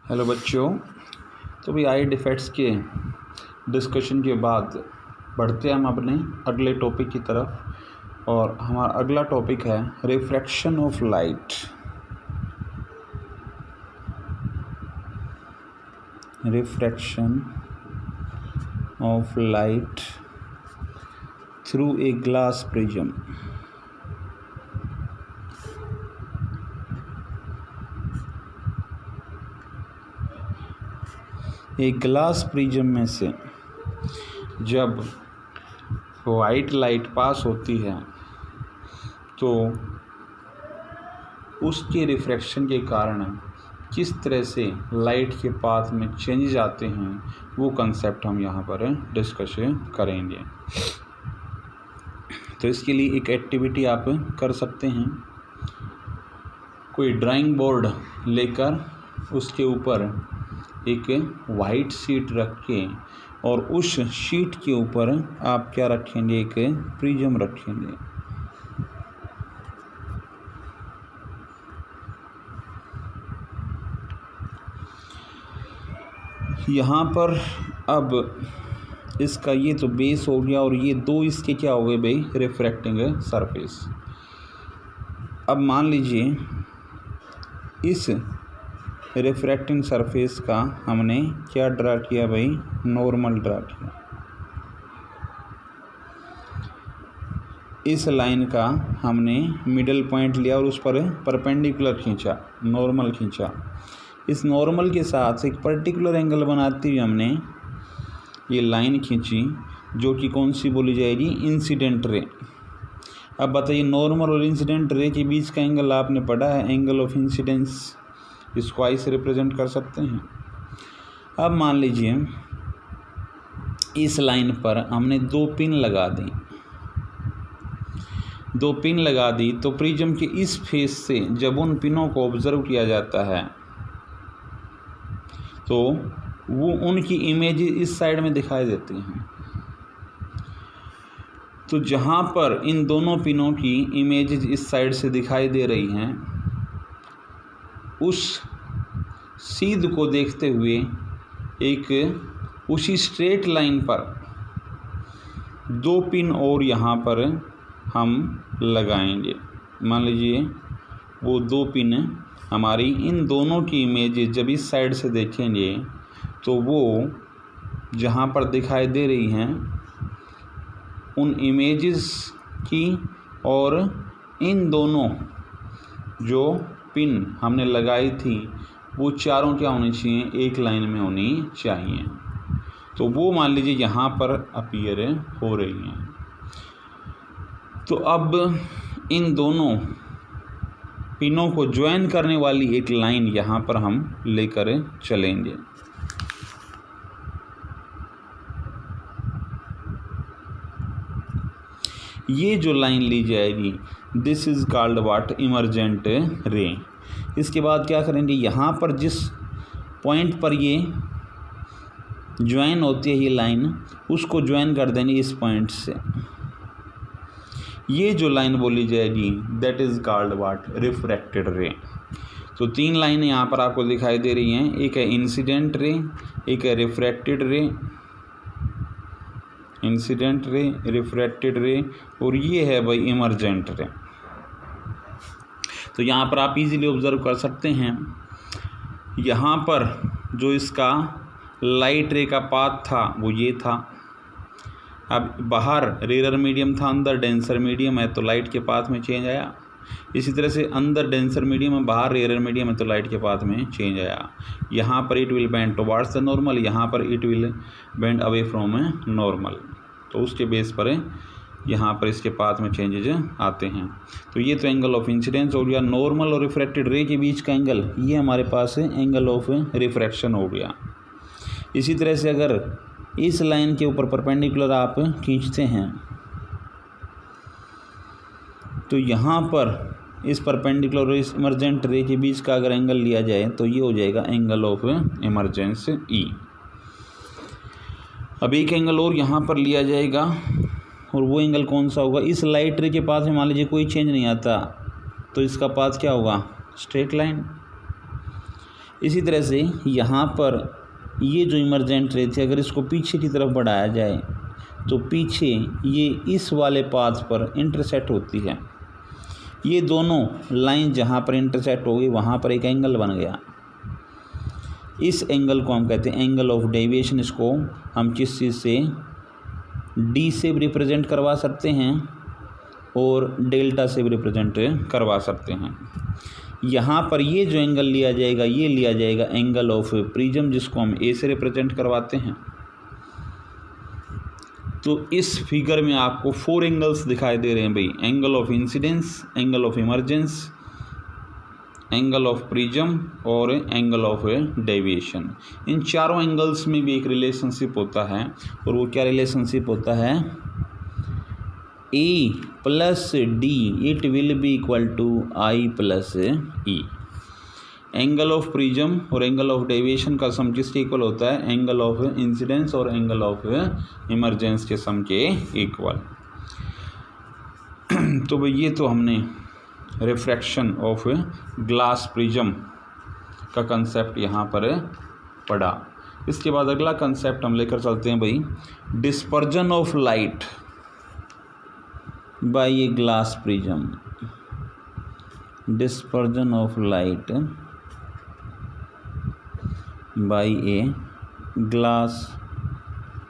Hello बच्चों। तो भाई आई डिफेक्ट्स के डिस्कशन के बाद बढ़ते हैं हम अपने अगले टॉपिक की तरफ। और हमारा अगला टॉपिक है refraction of light. Refraction of light through a glass prism. एक ग्लास प्रिज्म में से जब वाइट लाइट पास होती है तो उसके रिफ्रैक्शन के कारण किस तरह से लाइट के पाथ में चेंजेस आते हैं वो कंसेप्ट हम यहाँ पर डिस्कस करेंगे। तो इसके लिए एक एक्टिविटी आप कर सकते हैं। कोई ड्राइंग बोर्ड लेकर उसके ऊपर एक वाइट शीट रख के और उस शीट के ऊपर आप क्या रखेंगे, एक प्रिज्म रखेंगे। यहाँ पर अब इसका ये तो बेस हो गया और ये दो इसके क्या हो गए भाई, रिफ्रैक्टिंग सरफेस। अब मान लीजिए इस रिफ्रैक्टिंग सरफेस का हमने क्या ड्रा किया भाई, नॉर्मल ड्रा किया। इस लाइन का हमने मिडल पॉइंट लिया और उस पर परपेंडिकुलर खींचा, नॉर्मल खींचा। इस नॉर्मल के साथ एक पर्टिकुलर एंगल बनाते हुए हमने ये लाइन खींची जो कि कौन सी बोली जाएगी, इंसिडेंट रे। अब बताइए नॉर्मल और इंसिडेंट रे के बीच का एंगल आपने पढ़ा है, एंगल ऑफ इंसिडेंस। इसको आई से रिप्रेजेंट कर सकते हैं। अब मान लीजिए इस लाइन पर हमने दो पिन लगा दी। दो पिन लगा दी तो प्रिज्म के इस फेस से जब उन पिनों को ऑब्जर्व किया जाता है तो वो उनकी इमेज इस साइड में दिखाई देती हैं। तो जहाँ पर इन दोनों पिनों की इमेजेस इस साइड से दिखाई दे रही हैं, उस सीध को देखते हुए एक उसी स्ट्रेट लाइन पर दो पिन और यहाँ पर हम लगाएंगे। मान लीजिए वो दो पिन हमारी इन दोनों की इमेज जब इस साइड से देखेंगे तो वो जहाँ पर दिखाई दे रही हैं उन इमेजेस की और इन दोनों जो पिन हमने लगाई थी वो चारों क्या होनी चाहिए, एक लाइन में होनी चाहिए। तो वो मान लीजिए यहाँ पर अपीयर हो रही हैं। तो अब इन दोनों पिनों को ज्वाइन करने वाली एक लाइन यहाँ पर हम लेकर चलेंगे। ये जो लाइन ली जाएगी this is called what, emergent रे। इसके बाद क्या करेंगे, यहाँ पर जिस पॉइंट पर ये ज्वाइन होती है ये लाइन, उसको ज्वाइन कर देंगे इस पॉइंट से। ये जो लाइन बोली जाएगी that is called what, refracted रे। तो तीन लाइनें यहाँ पर आपको दिखाई दे रही हैं, एक है इंसिडेंट रे, एक है रिफ्रैक्टेड रे, इंसिडेंट रे, रिफ्रैक्टेड रे, और ये है भाई इमर्जेंट रे। तो यहाँ पर आप इजीली ऑब्जर्व कर सकते हैं, यहाँ पर जो इसका लाइट रे का पाथ था वो ये था। अब बाहर रेयर मीडियम था, अंदर डेंसर मीडियम है तो लाइट के पाथ में चेंज आया। इसी तरह से अंदर डेंसर मीडियम है, बाहर रेयर मीडियम है तो लाइट के पाथ में चेंज आया। यहाँ पर it will bend towards the normal, यहाँ पर it will bend away from normal. तो उसके बेस पर यहाँ पर इसके पाथ में चेंजेज आते हैं। तो ये तो एंगल ऑफ इंसिडेंस हो गया। नॉर्मल और रिफ्रैक्टेड रे के बीच का एंगल, ये हमारे पास एंगल ऑफ रिफ्रैक्शन हो गया। इसी तरह से अगर इस लाइन के ऊपर परपेंडिकुलर आप खींचते हैं तो यहाँ पर इस परपेंडिकुलर और इस इमर्जेंट रे के बीच का अगर एंगल लिया जाए तो ये हो जाएगा एंगल ऑफ इमर्जेंस ई। अब एक एंगल और यहाँ पर लिया जाएगा और वो एंगल कौन सा होगा, इस लाइट रे के पास में मान लीजिए कोई चेंज नहीं आता तो इसका पाथ क्या होगा, स्ट्रेट लाइन। इसी तरह से यहाँ पर ये जो इमरजेंट रे थी, अगर इसको पीछे की तरफ बढ़ाया जाए तो पीछे ये इस वाले पाथ पर इंटरसेक्ट होती है। ये दोनों लाइन जहाँ पर इंटरसेक्ट होगी वहाँ पर एक एंगल बन गया। इस एंगल को हम कहते हैं एंगल ऑफ डेविएशन। इसको हम किस चीज़ से, डी से भी रिप्रेजेंट करवा सकते हैं और डेल्टा से भी रिप्रेजेंट करवा सकते हैं। यहाँ पर ये जो एंगल लिया जाएगा, ये लिया जाएगा एंगल ऑफ प्रिज्म, जिसको हम ए से रिप्रेजेंट करवाते हैं। तो इस फिगर में आपको 4 एंगल्स दिखाई दे रहे हैं भाई, angle of incidence, angle of emergence, angle of prism और एंगल ऑफ डेविएशन। इन चारों एंगल्स में भी एक रिलेशनशिप होता है, और वो क्या रिलेशनशिप होता है, A plus D it will be equal to I plus E. Angle of prism और एंगल ऑफ डेविएशन का सम किसके इक्वल होता है, एंगल ऑफ इंसिडेंस और एंगल ऑफ इमरजेंस के सम के इक्वल। तो भाई ये तो हमने रिफ्रैक्शन ऑफ ग्लास प्रिज्म का कंसेप्ट यहाँ पर पढ़ा। इसके बाद अगला कंसेप्ट हम लेकर चलते हैं भाई, dispersion of light by a glass prism. Dispersion of light by a glass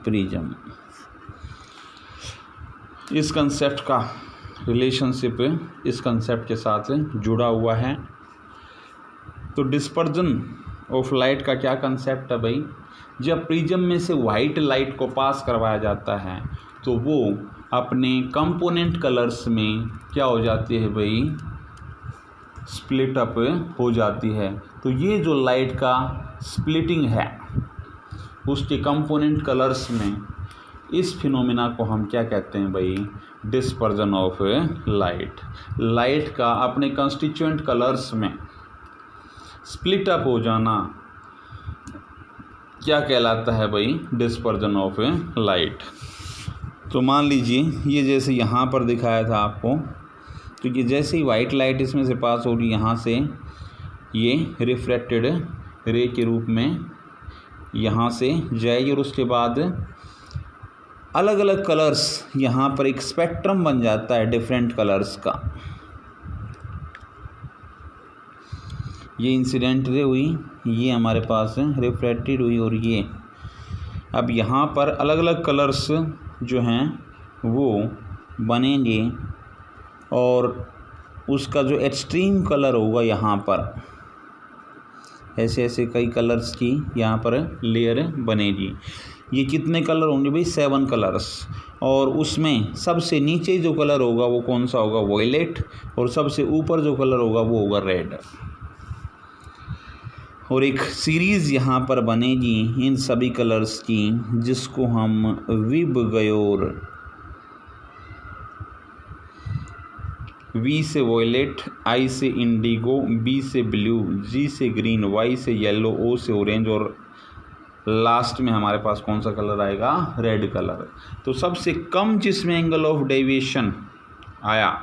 prism. इस कंसेप्ट का रिलेशनशिप इस कंसेप्ट के साथ जुड़ा हुआ है। तो डिस्पर्जन ऑफ लाइट का क्या कंसेप्ट है भाई, जब प्रिज्म में से वाइट लाइट को पास करवाया जाता है तो वो अपने कंपोनेंट कलर्स में क्या हो जाती है भाई, स्प्लिट अप हो जाती है। तो ये जो लाइट का स्प्लिटिंग है उसके कंपोनेंट कलर्स में, इस फिनोमिना को हम क्या कहते हैं भाई, डिस्पर्जन ऑफ लाइट। लाइट का अपने कंस्टिट्यूएंट कलर्स में स्प्लिट अप हो जाना क्या कहलाता है भाई, डिस्पर्जन ऑफ लाइट। तो मान लीजिए ये जैसे यहाँ पर दिखाया था आपको, तो ये जैसे ही वाइट लाइट इसमें से पास होगी, यहाँ से ये रिफ्रैक्टेड रे के रूप में यहाँ से जाएगी, और उसके बाद अलग अलग कलर्स, यहाँ पर एक स्पेक्ट्रम बन जाता है डिफरेंट कलर्स का। ये इंसिडेंट रे हुई, ये हमारे पास रिफ्रैक्टेड हुई, और ये अब यहाँ पर अलग अलग कलर्स जो हैं वो बनेंगे, और उसका जो एक्सट्रीम कलर होगा यहाँ पर ऐसे ऐसे कई कलर्स की यहाँ पर लेयर बनेगी। ये कितने कलर होंगे भाई, 7 कलर्स। और उसमें सबसे नीचे जो कलर होगा वो कौन सा होगा, वॉयलेट, और सबसे ऊपर जो कलर होगा वो होगा रेड। और एक सीरीज़ यहाँ पर बनेगी इन सभी कलर्स की, जिसको हम विबगयोर, वी से वॉयलेट, आई से इंडिगो, बी से ब्लू, जी से ग्रीन, वाई से येलो, ओ से ऑरेंज, और लास्ट में हमारे पास कौन सा कलर आएगा, रेड कलर। तो सबसे कम जिसमें एंगल ऑफ डेविएशन आया,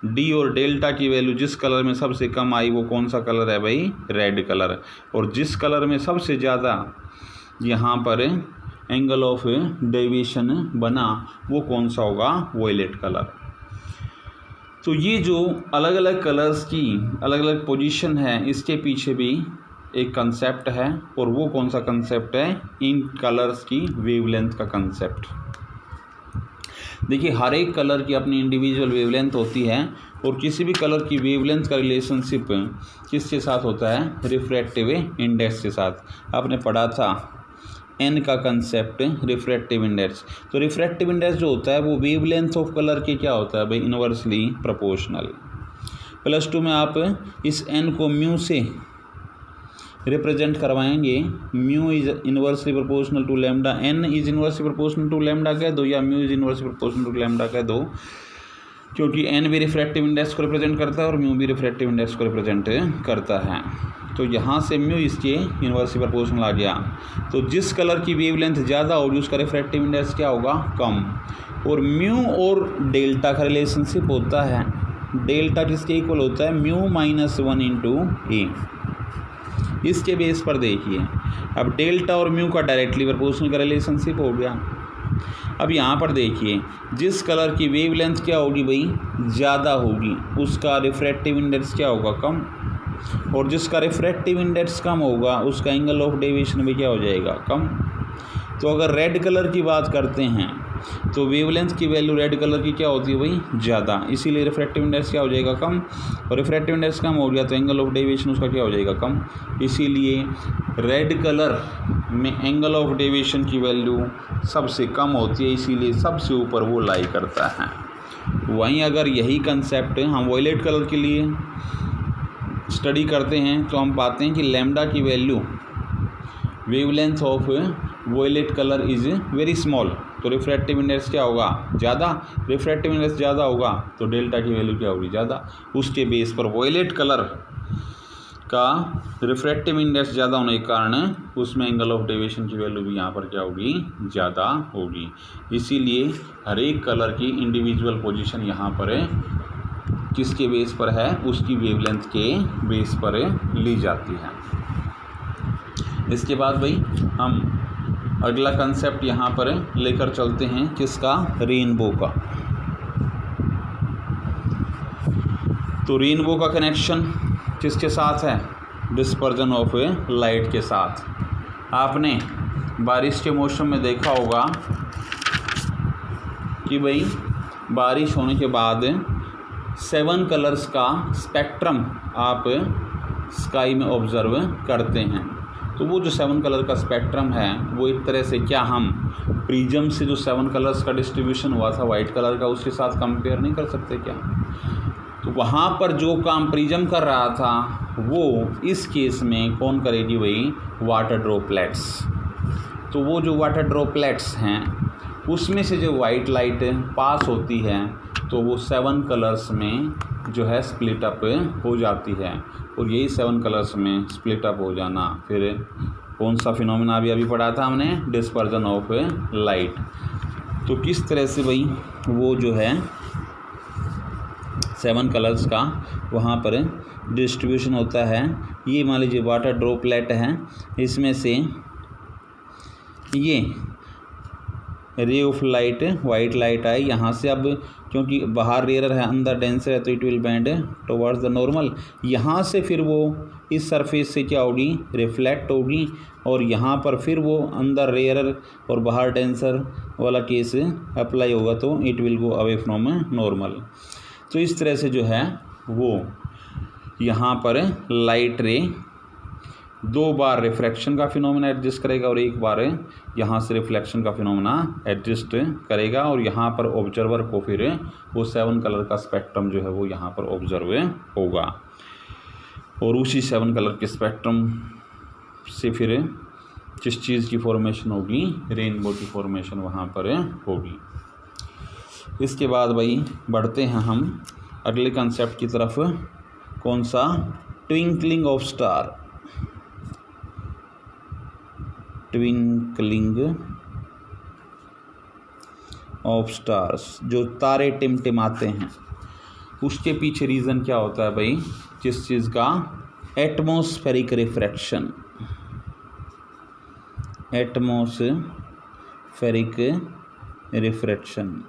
डी और डेल्टा की वैल्यू जिस कलर में सबसे कम आई वो कौन सा कलर है भाई, रेड कलर। और जिस कलर में सबसे ज़्यादा यहाँ पर एंगल ऑफ डेविएशन बना वो कौन सा होगा, वॉयलेट कलर। तो ये जो अलग अलग कलर्स की अलग अलग पोजीशन है, इसके पीछे भी एक कंसेप्ट है, और वो कौन सा कंसेप्ट है, इन कलर्स की वेवलेंथ का कंसेप्ट। देखिए हर एक कलर की अपनी इंडिविजुअल वेवलेंथ होती है, और किसी भी कलर की वेवलेंथ का रिलेशनशिप किसके साथ होता है, रिफ्रैक्टिव इंडेक्स के साथ। आपने पढ़ा था एन का कंसेप्ट, रिफ्रैक्टिव इंडेक्स। तो रिफ्रैक्टिव इंडेक्स जो होता है वो वेवलेंथ ऑफ कलर के क्या होता है भाई, इनवर्सली प्रोपोर्शनल। +2 में आप इस एन को म्यू से रिप्रेजेंट करवाएंगे, mu is inversely proportional to lambda, n is inversely proportional to lambda कह दो, या mu is inversely proportional to lambda कह दो, क्योंकि एन भी रिफ्रैक्टिव इंडेक्स को रिप्रेजेंट करता है और म्यू भी रिफ्रैक्टिव इंडेक्स को रिप्रेजेंट करता है। तो यहाँ से म्यू इसके इनवर्सली प्रोपोर्शनल आ गया। तो जिस कलर की वेवलेंथ ज़्यादा होगी उसका रिफ्रैक्टिव इंडेक्स क्या होगा, कम। और म्यू और डेल्टा का रिलेशनशिप होता है, डेल्टा किसके इक्वल होता है, म्यू -1 × ए। इसके बेस पर देखिए, अब डेल्टा और म्यू का डायरेक्टली प्रोपोर्शनल का रिलेशनशिप हो गया। अब यहाँ पर देखिए, जिस कलर की वेवलेंथ क्या होगी भाई, ज़्यादा होगी, उसका रिफ्रैक्टिव इंडेक्स क्या होगा, कम, और जिसका रिफ्रैक्टिव इंडेक्स कम होगा उसका एंगल ऑफ डेविएशन भी क्या हो जाएगा, कम। तो अगर रेड कलर की बात करते हैं तो वेवलेंथ की वैल्यू रेड कलर की क्या होती है भाई, ज़्यादा, इसीलिए रिफ्रैक्टिव इंडेक्स क्या हो जाएगा, कम, और रिफ्रैक्टिव इंडेक्स कम हो गया तो एंगल ऑफ डेविएशन उसका क्या हो जाएगा, कम। इसीलिए रेड कलर में एंगल ऑफ डेविएशन की वैल्यू सबसे कम होती है, इसीलिए सबसे ऊपर वो लाई करता है। वहीं अगर यही कंसेप्ट हम वॉयलेट कलर के लिए स्टडी करते हैं तो हम पाते हैं कि लैम्डा की value, wavelength of violet colour is very small, तो रिफ्रैक्टिव इंडेक्स क्या होगा, ज़्यादा, रिफ्रैक्टिव इंडेक्स ज़्यादा होगा तो डेल्टा की वैल्यू क्या होगी, ज़्यादा। उसके बेस पर वॉयलेट कलर का रिफ्रैक्टिव इंडेक्स ज़्यादा होने के कारण उसमें एंगल ऑफ डेविएशन की वैल्यू भी यहाँ पर क्या होगी, ज़्यादा होगी। इसीलिए हर एक कलर की इंडिविजुअल पोजीशन यहाँ पर किसके बेस पर है, उसकी वेवलेंथ के बेस पर ली जाती है। इसके बाद भाई हम अगला कंसेप्ट यहाँ पर लेकर चलते हैं, किसका, रेनबो का। तो रेनबो का कनेक्शन किसके साथ है, डिस्पर्जन ऑफ लाइट के साथ। आपने बारिश के मौसम में देखा होगा कि भाई बारिश होने के बाद 7 कलर्स का स्पेक्ट्रम आप स्काई में ऑब्ज़र्व करते हैं। तो वो जो 7 कलर का स्पेक्ट्रम है वो एक तरह से, क्या हम प्रिज्म से जो 7 कलर्स का डिस्ट्रीब्यूशन हुआ था वाइट कलर का, उसके साथ कंपेयर नहीं कर सकते क्या। तो वहाँ पर जो काम प्रिज्म कर रहा था वो इस केस में कौन करेगी भाई, वाटर ड्रॉपलेट्स। तो वो जो वाटर ड्रॉपलेट्स हैं उसमें से जो वाइट लाइट पास होती है तो वो 7 कलर्स में जो है स्प्लिट अप हो जाती है, और यही 7 कलर्स में स्प्लिट अप हो जाना फिर कौन सा फिनोमेना अभी पढ़ा था हमने, डिस्पर्जन ऑफ लाइट। तो किस तरह से भाई वो जो है 7 कलर्स का वहाँ पर डिस्ट्रीब्यूशन होता है। ये मान लीजिए वाटर ड्रॉपलेट है, इसमें से ये ray of light, white light आई यहाँ से, अब क्योंकि बाहर रेयर है अंदर डेंसर है तो it will bend towards the normal. यहाँ से फिर वो इस सरफेस से क्या होगी, रिफ्लेक्ट होगी, और यहाँ पर फिर वो अंदर रेयर और बाहर डेंसर वाला केस अप्लाई होगा तो it will go away from normal. तो इस तरह से जो है वो यहाँ पर लाइट रे 2 बार रिफ्रैक्शन का फिनोमेना एडजस्ट करेगा और 1 बार यहाँ से रिफ्लेक्शन का फिनोमेना एडजस्ट करेगा, और यहाँ पर ऑब्जर्वर को फिर वो 7 कलर का स्पेक्ट्रम जो है वो यहाँ पर ऑब्जर्व होगा, और उसी 7 कलर के स्पेक्ट्रम से फिर जिस चीज़ की फॉर्मेशन होगी, रेनबो की फॉर्मेशन वहाँ पर होगी। इसके बाद भाई बढ़ते हैं हम अगले कंसेप्ट की तरफ, कौन सा, twinkling of star. Twinkling of stars, जो तारे टिमटिमाते हैं, उसके पीछे रीज़न क्या होता है भाई, किस चीज़ का, atmospheric refraction. Atmospheric refraction,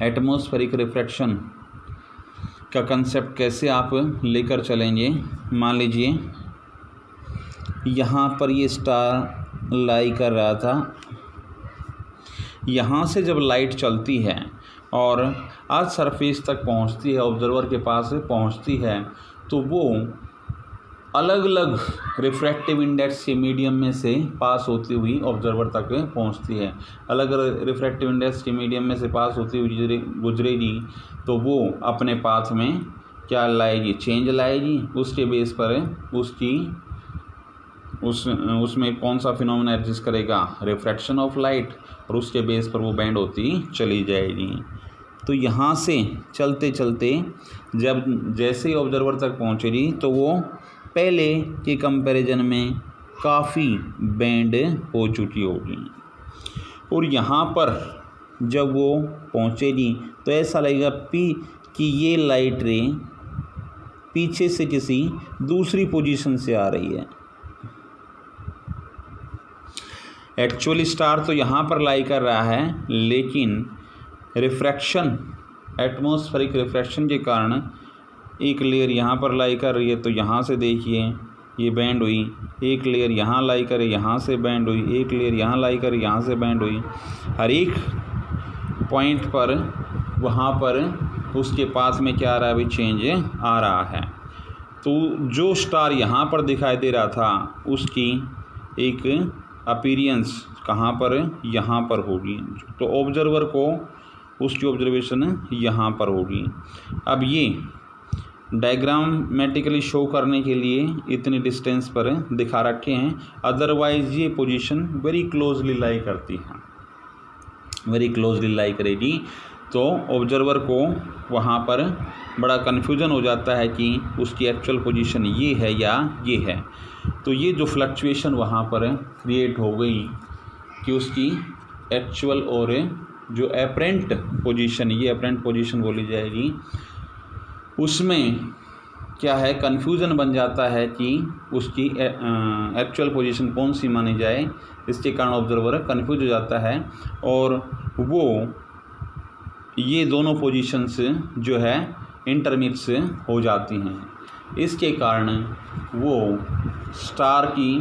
atmospheric refraction का कंसेप्ट कैसे आप लेकर चलेंगे। मान लीजिए यहाँ पर ये स्टार लाई कर रहा था, यहाँ से जब लाइट चलती है और अर्थ सरफेस तक पहुँचती है, ऑब्जर्वर के पास पहुँचती है, तो वो अलग अलग रिफ्रैक्टिव इंडेक्स के मीडियम में से पास होती हुई ऑब्जर्वर तक पहुंचती है। अलग अलग रिफ्रैक्टिव इंडेक्स के मीडियम में से पास होती हुई गुजरेगी तो वो अपने पाथ में क्या लाएगी, चेंज लाएगी। उसके बेस पर उसमें कौन सा फिनोमेना एग्जिस्ट करेगा, रिफ्रैक्शन ऑफ लाइट, और उसके बेस पर वो बैंड होती चली जाएगी। तो यहाँ से चलते चलते जब जैसे ही ऑब्जर्वर तक पहुँचेगी तो वो पहले के कंपैरिजन में काफ़ी बैंड हो चुकी होगी, और यहाँ पर जब वो पहुँचेगी तो ऐसा लगेगा कि ये लाइट रे पीछे से किसी दूसरी पोजीशन से आ रही है। एक्चुअली स्टार तो यहाँ पर लाई कर रहा है, लेकिन रिफ्रैक्शन, एटमॉस्फेरिक रिफ्रैक्शन के कारण एक लेयर यहाँ पर लाई कर रही है, तो यहाँ से देखिए ये बैंड हुई, एक लेयर यहाँ लाई करे, यहाँ से बैंड हुई, एक लेयर यहाँ लाई करे, यहाँ से बैंड हुई। हर एक पॉइंट पर वहाँ पर उसके पास में क्या आ रहा है अभी, चेंज आ रहा है। तो जो स्टार यहाँ पर दिखाई दे रहा था उसकी एक अपीयरेंस कहाँ पर, यहाँ पर होगी। तो ऑब्जर्वर को उसकी ऑब्जर्वेशन यहाँ पर होगी। अब ये डायग्रामेटिकली शो करने के लिए इतनी डिस्टेंस पर दिखा रखे हैं, अदरवाइज ये पोजीशन वेरी क्लोजली लाई करती है, वेरी क्लोजली लाई करेगी। तो ऑब्जर्वर को वहाँ पर बड़ा कन्फ्यूजन हो जाता है कि उसकी एक्चुअल पोजीशन ये है या ये है। तो ये जो फ्लक्चुएशन वहाँ पर क्रिएट हो गई कि उसकी एक्चुअल और जो एपरेंट पोजीशन, ये एपरेंट पोजीशन बोली जाएगी, उसमें क्या है, कन्फ्यूज़न बन जाता है कि उसकी एक्चुअल पोजीशन कौन सी मानी जाए। इसके कारण ऑब्जर्वर कंफ्यूज हो जाता है और वो ये दोनों पोजीशंस जो है इंटरमिक्स हो जाती हैं। इसके कारण वो स्टार की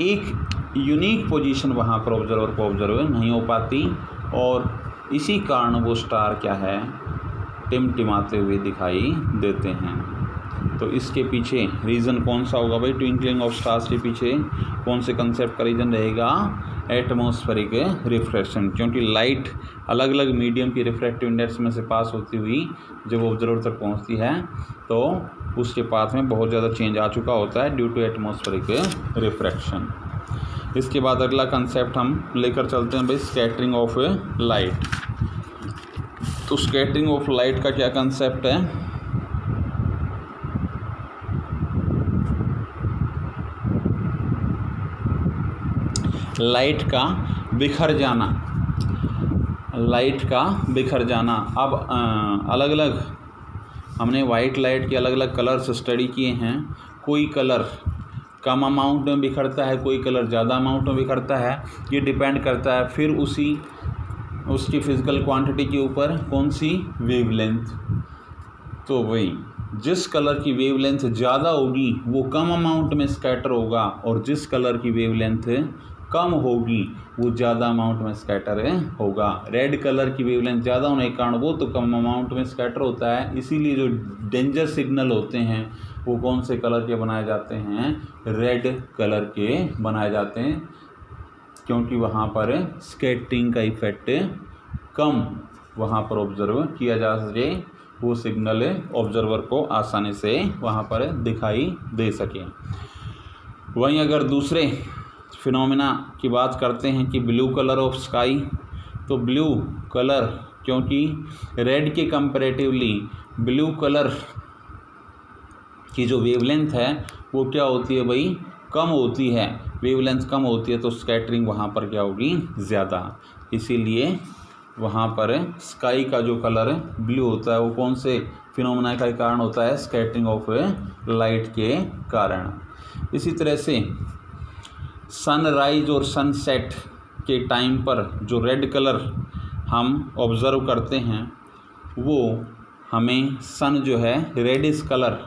एक यूनिक पोजीशन वहाँ पर ऑब्जर्वर को ऑब्जर्व नहीं हो पाती और इसी कारण वो स्टार क्या है, टिमटिमाते हुए दिखाई देते हैं। तो इसके पीछे रीज़न कौन सा होगा भाई, ट्विंकलिंग ऑफ स्टार्स के पीछे कौन से कंसेप्ट का रीज़न रहेगा, एटमॉस्फेरिक रिफ्रैक्शन। क्योंकि लाइट अलग अलग मीडियम की रिफ्रैक्टिव इंडेक्स में से पास होती हुई जब ऑब्जर्वर तक पहुंचती है तो उसके पास में बहुत ज़्यादा चेंज आ चुका होता है ड्यू टू एटमॉस्फेरिक रिफ्रैक्शन। इसके बाद अगला कंसेप्ट हम लेकर चलते हैं भाई, स्कैटरिंग ऑफ लाइट। तो स्कैटरिंग ऑफ लाइट का क्या कंसेप्ट है, लाइट का बिखर जाना, लाइट का बिखर जाना। अब अलग अलग हमने वाइट लाइट के अलग अलग कलर्स स्टडी किए हैं। कोई कलर कम अमाउंट में बिखरता है, कोई कलर ज़्यादा अमाउंट में बिखरता है। ये डिपेंड करता है फिर उसकी फिज़िकल क्वांटिटी के ऊपर, कौन सी वेवलेंथ। तो वही जिस कलर की वेवलेंथ ज़्यादा होगी वो कम अमाउंट में स्कैटर होगा और जिस कलर की वेवलेंथ कम होगी वो ज़्यादा अमाउंट में स्कैटर होगा। रेड कलर की वेवलेंथ ज़्यादा होने के कारण वो तो कम अमाउंट में स्कैटर होता है। इसीलिए जो डेंजर सिग्नल होते हैं वो कौन से कलर के बनाए जाते हैं, रेड कलर के बनाए जाते हैं, क्योंकि वहाँ पर स्कैटरिंग का इफेक्ट कम वहाँ पर ऑब्जर्व किया जा सके, वो सिग्नल ऑब्जर्वर को आसानी से वहाँ पर दिखाई दे सके। वहीं अगर दूसरे फिनोमेना की बात करते हैं कि ब्लू कलर ऑफ स्काई, तो ब्लू कलर क्योंकि रेड के कंपैरेटिवली ब्लू कलर की जो वेवलेंथ है वो क्या होती है भाई, कम होती है, वेवलेंथ कम होती है, तो स्कैटरिंग वहाँ पर क्या होगी, ज़्यादा। इसीलिए वहाँ पर स्काई का जो कलर ब्लू होता है वो कौन से फिनोमेना का कारण होता है, स्कैटरिंग ऑफ लाइट के कारण। इसी तरह से सनराइज और सनसेट के टाइम पर जो रेड कलर हम ऑब्ज़र्व करते हैं वो हमें सन जो है रेडिश कलर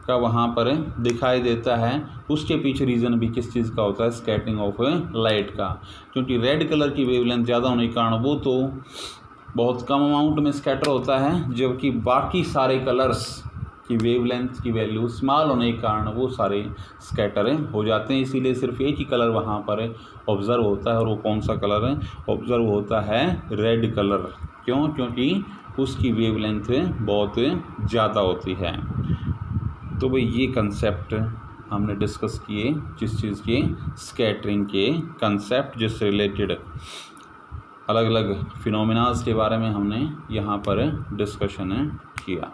का वहाँ पर दिखाई देता है। उसके पीछे रीज़न भी किस चीज़ का होता है, स्कैटरिंग ऑफ लाइट का, क्योंकि रेड कलर की वेवलेंथ ज़्यादा होने के कारण वो तो बहुत कम अमाउंट में स्कैटर होता है, जबकि बाकी सारे कलर्स की वेवलेंथ की वैल्यू स्मॉल होने के कारण वो सारे स्कैटर हो जाते हैं। इसीलिए सिर्फ एक ही कलर वहाँ पर ऑब्ज़र्व होता है और वो कौन सा कलर है, ऑब्ज़र्व होता है रेड कलर। क्यों, क्योंकि उसकी वेवलेंथ बहुत ज़्यादा होती है। तो भाई ये कंसेप्ट हमने डिस्कस किए, जिस चीज़ के, स्कैटरिंग के कंसेप्ट जिससे रिलेटेड अलग अलग फिनोमेनास के बारे में हमने यहाँ पर डिस्कशन किया।